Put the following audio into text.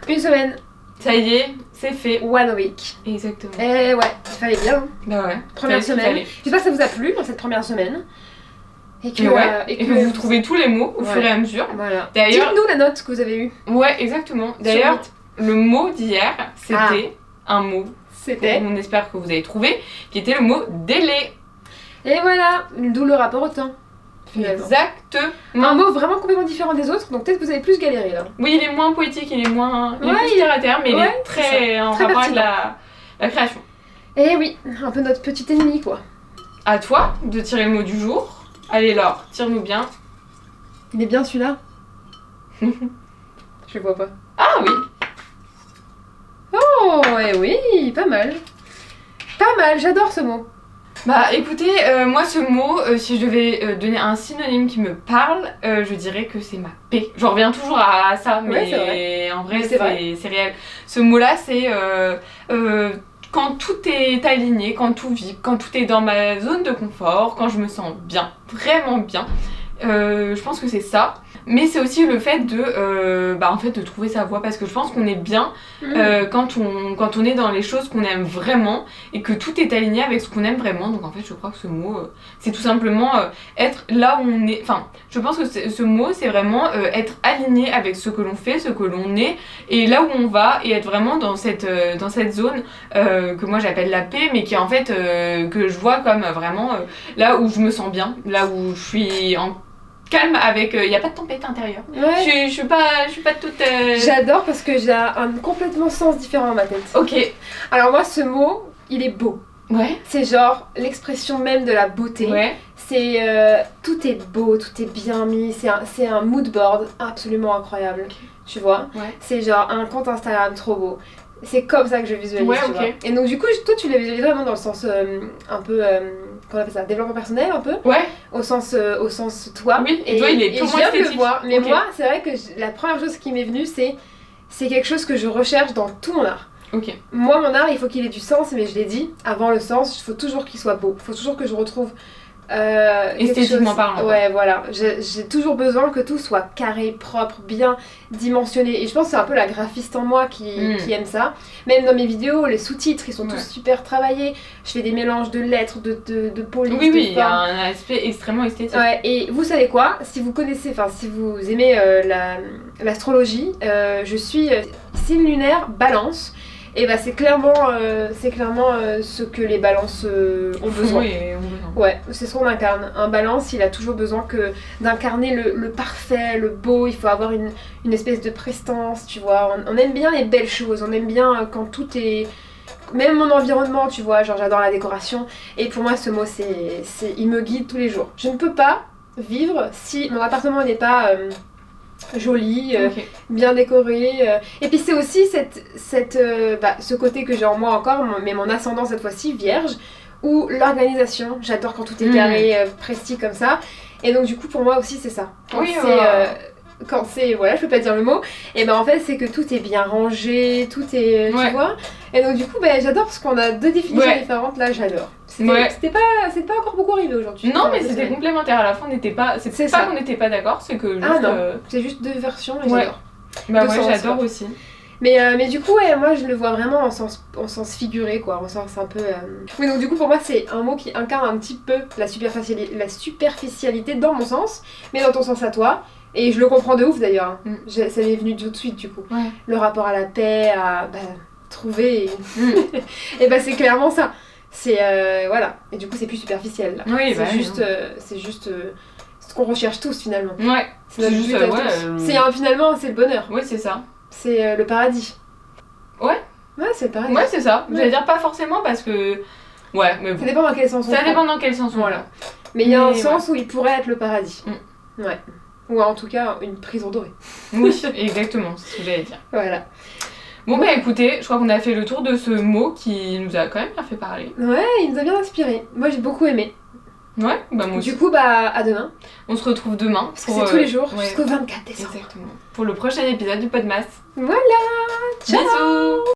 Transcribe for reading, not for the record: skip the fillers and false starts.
Une semaine. Ça y est, c'est fait. 1 week. Exactement. Et ouais, il fallait bien. Bah ouais. Première semaine. J'espère que ça vous a plu dans cette première semaine. Et que vous trouvez tous les mots au fur et à mesure. Voilà. D'ailleurs, dites-nous la note que vous avez eue. Ouais, exactement. D'ailleurs, le mot d'hier, c'était un mot. C'était. On espère que vous avez trouvé, qui était le mot délai. Et voilà, d'où le rapport au temps. Exactement. Un mot vraiment complètement différent des autres, donc peut-être que vous avez plus galéré là. Oui, il est moins poétique, il est moins. Il est plus terre à terre, mais il est très en rapport avec la création. Et oui, un peu notre petit ennemi quoi. À toi de tirer le mot du jour. Allez Laure, tire-nous bien. Il est bien celui-là. Je le vois pas. Ah oui. Oh, et oui, pas mal. Pas mal, j'adore ce mot. Bah écoutez, moi ce mot, si je devais donner un synonyme qui me parle, je dirais que c'est ma paix. J'en reviens toujours à ça, mais en vrai c'est réel. Ce mot-là, c'est quand tout est aligné, quand tout vit, quand tout est dans ma zone de confort, quand je me sens bien, vraiment bien. Je pense que c'est ça. Mais c'est aussi le fait de trouver sa voie, parce que je pense qu'on est bien quand on est dans les choses qu'on aime vraiment et que tout est aligné avec ce qu'on aime vraiment. Donc en fait je crois que ce mot c'est tout simplement être là où on est. Enfin je pense que ce mot c'est vraiment être aligné avec ce que l'on fait, ce que l'on est et là où on va, et être vraiment dans cette zone que moi j'appelle la paix, mais qui en fait que je vois comme vraiment là où je me sens bien, là où je suis en calme avec, il n'y a pas de tempête intérieure. Ouais. Je suis pas toute... J'adore parce que j'ai un complètement sens différent dans ma tête. Ok. Alors moi ce mot, il est beau. Ouais. C'est genre l'expression même de la beauté. Ouais. C'est tout est beau, tout est bien mis. C'est un mood board absolument incroyable. Okay. Tu vois. Ouais. C'est genre un compte Instagram trop beau. C'est comme ça que je visualise. Ouais, tu vois. Et donc du coup, toi tu l'as visualisé vraiment dans le sens un peu... comment on appelle ça, développement personnel un peu. Ouais. Au sens toi. Oui, et toi il est purement esthétique. Je le voir. Mais moi, c'est vrai que la première chose qui m'est venue, c'est quelque chose que je recherche dans tout mon art. Ok. Moi, mon art, il faut qu'il ait du sens, mais je l'ai dit, avant le sens, il faut toujours qu'il soit beau. Il faut toujours que je retrouve esthétiquement parlant. Ouais, voilà. J'ai toujours besoin que tout soit carré, propre, bien dimensionné. Et je pense que c'est un peu la graphiste en moi qui aime ça. Même dans mes vidéos, les sous-titres, ils sont tous super travaillés. Je fais des mélanges de lettres, de police, oui, il y a un aspect extrêmement esthétique. Ouais, et vous savez quoi ? Si vous connaissez, enfin, si vous aimez l'astrologie, je suis signe lunaire Balance. Et bah c'est clairement ce que les balances ont besoin. Ouais, c'est ce qu'on incarne. Un balance, il a toujours besoin d'incarner le parfait, le beau. Il faut avoir une espèce de prestance, tu vois. On aime bien les belles choses, on aime bien quand tout est... Même mon environnement, tu vois, genre j'adore la décoration. Et pour moi, ce mot, il me guide tous les jours. Je ne peux pas vivre si mon appartement n'est pas... joli, bien décoré. Et puis c'est aussi ce côté que j'ai en moi encore, mais mon ascendant cette fois-ci, vierge, ou l'organisation. J'adore quand tout est carré, précis comme ça. Et donc du coup pour moi aussi c'est ça. Quand c'est, voilà, je peux pas dire le mot, et ben en fait c'est que tout est bien rangé, tout est, tu vois. Et donc du coup j'adore parce qu'on a deux définitions différentes, là j'adore. C'est pas encore beaucoup arrivé aujourd'hui. Non mais c'était complémentaire, à la fin on n'était pas, c'est pas qu'on n'était pas d'accord, c'est que juste... Ah non, c'est juste deux versions et j'adore. Bah ouais, j'adore aussi. Mais du coup moi je le vois vraiment en sens figuré quoi, en sens un peu... Oui donc du coup pour moi c'est un mot qui incarne un petit peu la superficialité dans mon sens, mais dans ton sens à toi. Et je le comprends de ouf d'ailleurs, ça m'est venu tout de suite du coup. Ouais. Le rapport à la paix, à trouver... Et c'est clairement ça. C'est voilà. Et du coup c'est plus superficiel là. Oui, c'est juste ce qu'on recherche tous finalement. Ouais. C'est juste finalement c'est le bonheur. Oui c'est ça. C'est le paradis. Ouais. Ouais c'est le paradis. Ouais c'est ça. J'allais dire pas forcément parce que... Ouais mais bon. Ça dépend dans quel sens on prend. Ça dépend dans quel sens on voilà. Mais il y a un sens où il pourrait être le paradis. Ouais. Ou en tout cas une prison dorée. Oui exactement, c'est ce que j'allais dire. Voilà. Bon écoutez, je crois qu'on a fait le tour de ce mot qui nous a quand même bien fait parler. Ouais, il nous a bien inspiré. Moi j'ai beaucoup aimé. Ouais, moi aussi. Du coup à demain. On se retrouve demain. Parce que c'est tous les jours jusqu'au 24 décembre. Exactement. Pour le prochain épisode du Podmas. Voilà. Ciao. Bisous.